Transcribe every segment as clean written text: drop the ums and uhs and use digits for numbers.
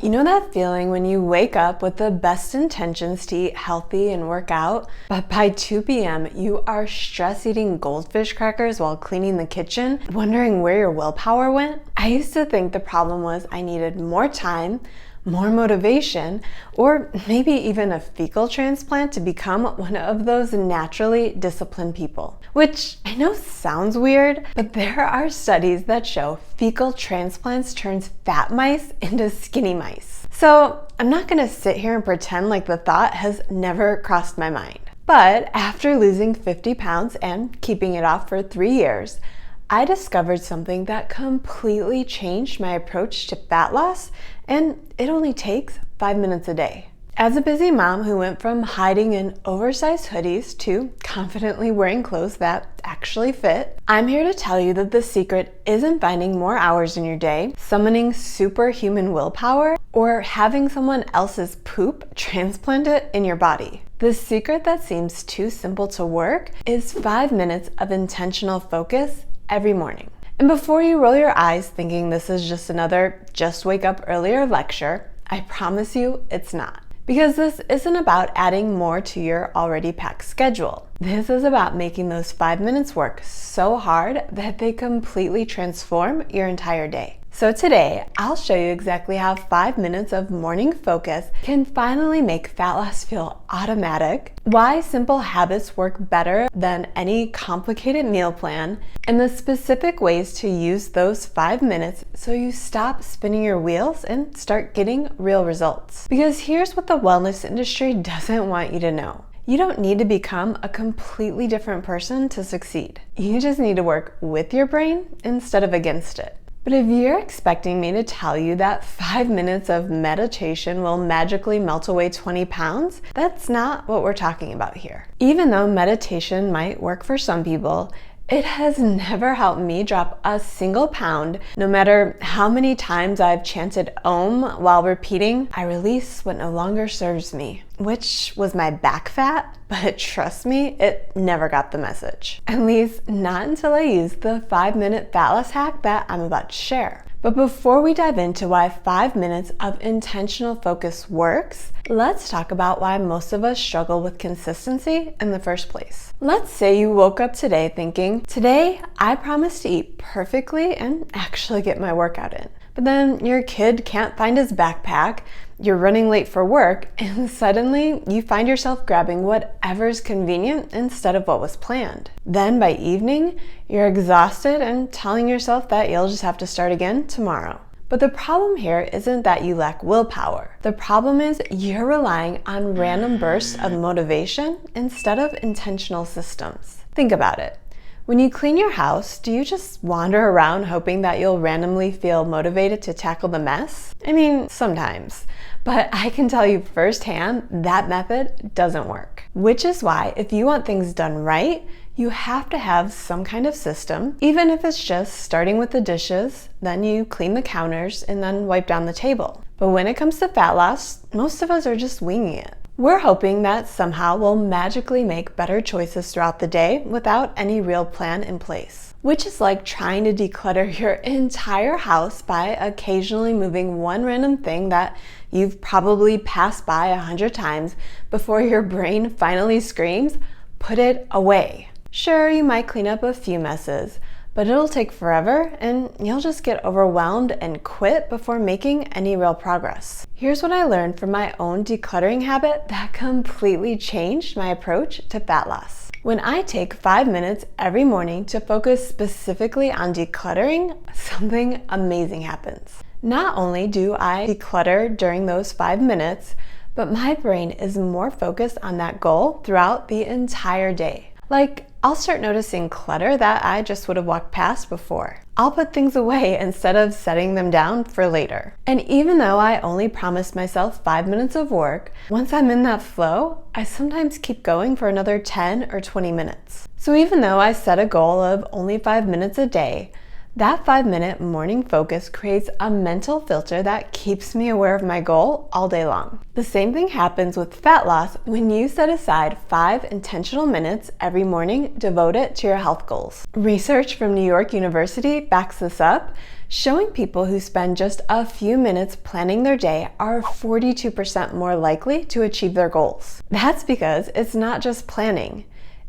You know that feeling when you wake up with the best intentions to eat healthy and work out, but by 2 p.m. you are stress eating goldfish crackers while cleaning the kitchen, wondering where your willpower went? I used to think the problem was I needed more time, more motivation, or maybe even a fecal transplant to become one of those naturally disciplined people. Which I know sounds weird, but there are studies that show fecal transplants turns fat mice into skinny mice. So I'm not gonna sit here and pretend like the thought has never crossed my mind. But after losing 50 pounds and keeping it off for 3 years, I discovered something that completely changed my approach to fat loss, and it only takes 5 minutes a day. As a busy mom who went from hiding in oversized hoodies to confidently wearing clothes that actually fit, I'm here to tell you that the secret isn't finding more hours in your day, summoning superhuman willpower, or having someone else's poop transplanted in your body. The secret that seems too simple to work is 5 minutes of intentional focus every morning. And before you roll your eyes thinking this is just another just wake up earlier lecture, I promise you it's not. Because this isn't about adding more to your already packed schedule. This is about making those 5 minutes work so hard that they completely transform your entire day. So today, I'll show you exactly how 5 minutes of morning focus can finally make fat loss feel automatic, why simple habits work better than any complicated meal plan, and the specific ways to use those 5 minutes so you stop spinning your wheels and start getting real results. Because here's what the wellness industry doesn't want you to know. You don't need to become a completely different person to succeed. You just need to work with your brain instead of against it. But if you're expecting me to tell you that 5 minutes of meditation will magically melt away 20 pounds, that's not what we're talking about here. Even though meditation might work for some people, it has never helped me drop a single pound, no matter how many times I've chanted Om while repeating, I release what no longer serves me, which was my back fat, but trust me, it never got the message. At least not until I used the 5-minute fat loss hack that I'm about to share. But before we dive into why 5 minutes of intentional focus works, let's talk about why most of us struggle with consistency in the first place. Let's say you woke up today thinking, today I promise to eat perfectly and actually get my workout in. But then your kid can't find his backpack, you're running late for work, and suddenly you find yourself grabbing whatever's convenient instead of what was planned. Then by evening, you're exhausted and telling yourself that you'll just have to start again tomorrow. But the problem here isn't that you lack willpower. The problem is you're relying on random bursts of motivation instead of intentional systems. Think about it. When you clean your house, do you just wander around hoping that you'll randomly feel motivated to tackle the mess? I mean, sometimes. But I can tell you firsthand, that method doesn't work. Which is why if you want things done right, you have to have some kind of system, even if it's just starting with the dishes, then you clean the counters, and then wipe down the table. But when it comes to fat loss, most of us are just winging it. We're hoping that somehow we'll magically make better choices throughout the day without any real plan in place. Which is like trying to declutter your entire house by occasionally moving one random thing that you've probably passed by 100 times before your brain finally screams, put it away. Sure, you might clean up a few messes, but it'll take forever and you'll just get overwhelmed and quit before making any real progress. Here's what I learned from my own decluttering habit that completely changed my approach to fat loss. When I take 5 minutes every morning to focus specifically on decluttering, something amazing happens. Not only do I declutter during those 5 minutes, but my brain is more focused on that goal throughout the entire day. Like, I'll start noticing clutter that I just would have walked past before. I'll put things away instead of setting them down for later. And even though I only promised myself 5 minutes of work, once I'm in that flow, I sometimes keep going for another 10 or 20 minutes. So even though I set a goal of only 5 minutes a day, That 5-minute morning focus creates a mental filter that keeps me aware of my goal all day long. The same thing happens with fat loss when you set aside 5 intentional minutes every morning devoted to your health goals. Research from New York University backs this up, showing people who spend just a few minutes planning their day are 42% more likely to achieve their goals. That's because it's not just planning.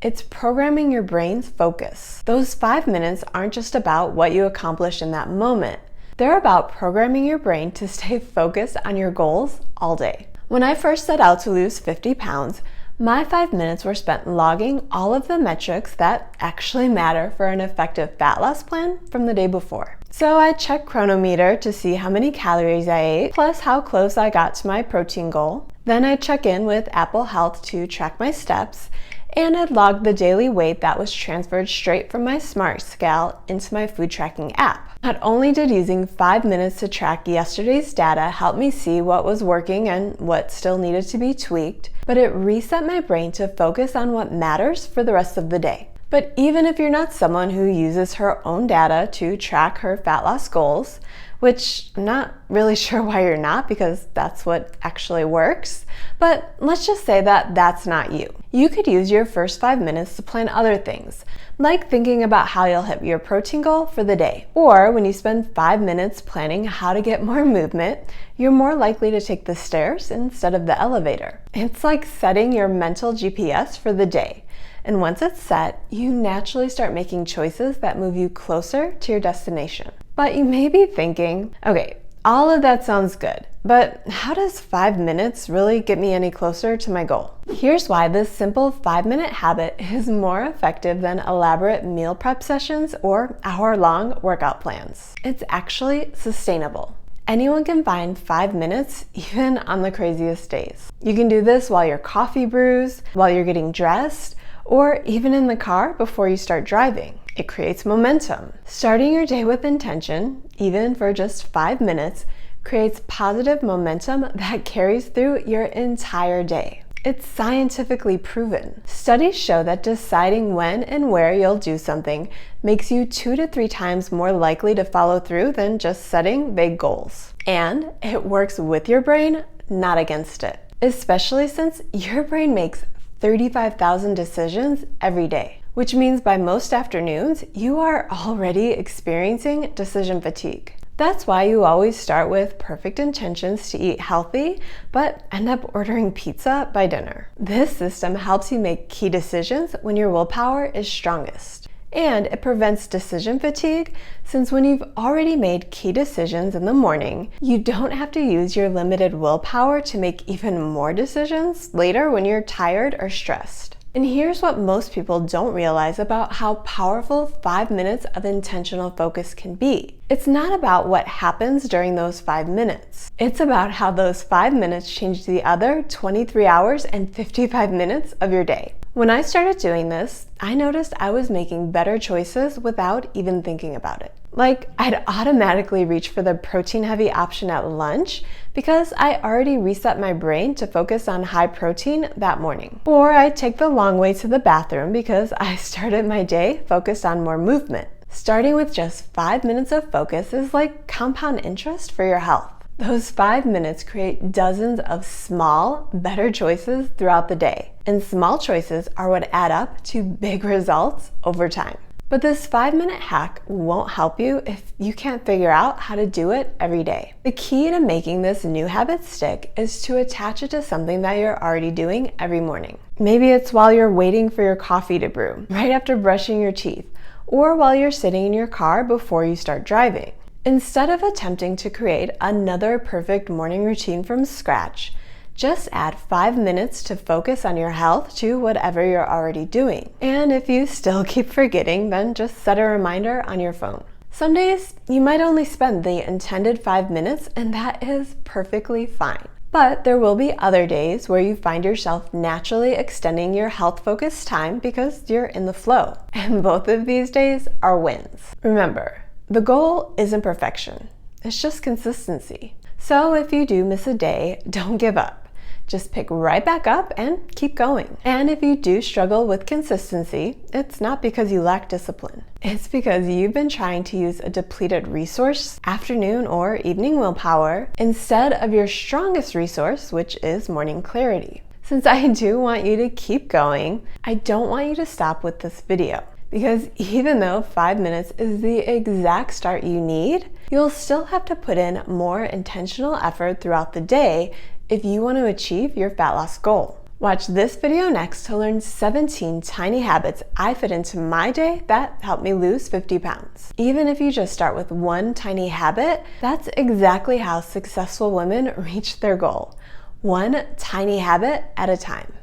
It's programming your brain's focus. Those 5 minutes aren't just about what you accomplish in that moment. They're about programming your brain to stay focused on your goals all day. When I first set out to lose 50 pounds, my 5 minutes were spent logging all of the metrics that actually matter for an effective fat loss plan from the day before. So I checked Chronometer to see how many calories I ate, plus how close I got to my protein goal. Then I check in with Apple Health to track my steps, and I'd log the daily weight that was transferred straight from my Smart Scale into my food tracking app. Not only did using 5 minutes to track yesterday's data help me see what was working and what still needed to be tweaked, but it reset my brain to focus on what matters for the rest of the day. But even if you're not someone who uses her own data to track her fat loss goals, which I'm not really sure why you're not, because that's what actually works, but let's just say that that's not you. You could use your first 5 minutes to plan other things, like thinking about how you'll hit your protein goal for the day. Or when you spend 5 minutes planning how to get more movement, you're more likely to take the stairs instead of the elevator. It's like setting your mental GPS for the day. And once it's set, you naturally start making choices that move you closer to your destination. But you may be thinking, okay, all of that sounds good, but how does 5 minutes really get me any closer to my goal? Here's why this simple 5-minute habit is more effective than elaborate meal prep sessions or hour-long workout plans. It's actually sustainable. Anyone can find 5 minutes even on the craziest days. You can do this while your coffee brews, while you're getting dressed, or even in the car before you start driving. It creates momentum. Starting your day with intention, even for just 5 minutes, creates positive momentum that carries through your entire day. It's scientifically proven. Studies show that deciding when and where you'll do something makes you 2 to 3 times more likely to follow through than just setting vague goals. And it works with your brain, not against it. Especially since your brain makes 35,000 decisions every day, which means by most afternoons, you are already experiencing decision fatigue. That's why you always start with perfect intentions to eat healthy, but end up ordering pizza by dinner. This system helps you make key decisions when your willpower is strongest. And it prevents decision fatigue, since when you've already made key decisions in the morning, you don't have to use your limited willpower to make even more decisions later when you're tired or stressed. And here's what most people don't realize about how powerful 5 minutes of intentional focus can be. It's not about what happens during those 5 minutes. It's about how those 5 minutes change the other 23 hours and 55 minutes of your day. When I started doing this, I noticed I was making better choices without even thinking about it. Like, I'd automatically reach for the protein-heavy option at lunch because I already reset my brain to focus on high protein that morning. Or I'd take the long way to the bathroom because I started my day focused on more movement. Starting with just 5 minutes of focus is like compound interest for your health. Those 5 minutes create dozens of small, better choices throughout the day. And small choices are what add up to big results over time. But this 5-minute hack won't help you if you can't figure out how to do it every day. The key to making this new habit stick is to attach it to something that you're already doing every morning. Maybe it's while you're waiting for your coffee to brew, right after brushing your teeth, or while you're sitting in your car before you start driving. Instead of attempting to create another perfect morning routine from scratch, just add 5 minutes to focus on your health to whatever you're already doing. And if you still keep forgetting, then just set a reminder on your phone. Some days, you might only spend the intended 5 minutes, and that is perfectly fine. But there will be other days where you find yourself naturally extending your health-focused time because you're in the flow. And both of these days are wins. Remember, the goal isn't perfection, it's just consistency. So if you do miss a day, don't give up. Just pick right back up and keep going. And if you do struggle with consistency, it's not because you lack discipline. It's because you've been trying to use a depleted resource, afternoon or evening willpower, instead of your strongest resource, which is morning clarity. Since I do want you to keep going, I don't want you to stop with this video. Because even though 5 minutes is the exact start you need, you'll still have to put in more intentional effort throughout the day if you want to achieve your fat loss goal. Watch this video next to learn 17 tiny habits I fit into my day that helped me lose 50 pounds. Even if you just start with one tiny habit, that's exactly how successful women reach their goal. One tiny habit at a time.